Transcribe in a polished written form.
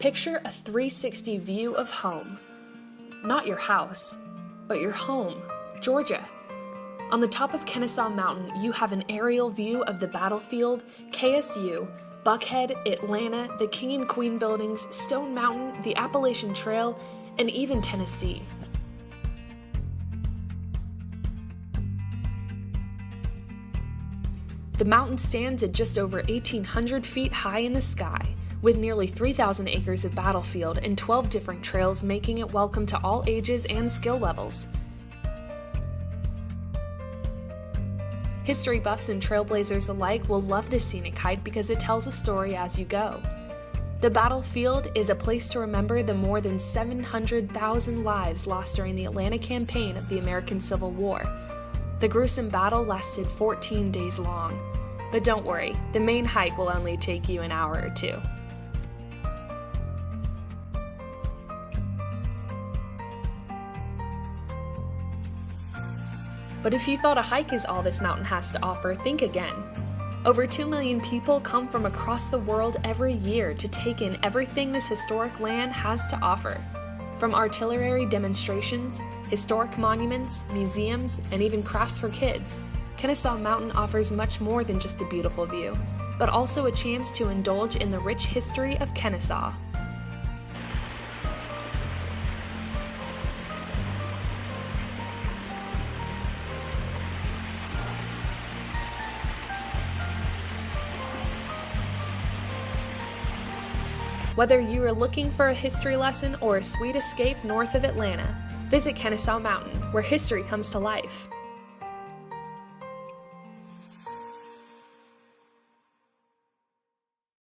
Picture a 360 view of home. Not your house, but your home, Georgia. On the top of Kennesaw Mountain, you have an aerial view of the battlefield, KSU, Buckhead, Atlanta, the King and Queen buildings, Stone Mountain, the Appalachian Trail, and even Tennessee. The mountain stands at just over 1,800 feet high in the sky, with nearly 3,000 acres of battlefield and 12 different trails, making it welcome to all ages and skill levels. History buffs and trailblazers alike will love this scenic hike because it tells a story as you go. The battlefield is a place to remember the more than 700,000 lives lost during the Atlanta campaign of the American Civil War. The gruesome battle lasted 14 days long, but don't worry, the main hike will only take you an hour or two. But if you thought a hike is all this mountain has to offer, think again. Over 2 million people come from across the world every year to take in everything this historic land has to offer. From artillery demonstrations, historic monuments, museums, and even crafts for kids, Kennesaw Mountain offers much more than just a beautiful view, but also a chance to indulge in the rich history of Kennesaw. Whether you are looking for a history lesson or a sweet escape north of Atlanta, visit Kennesaw Mountain, where history comes to life.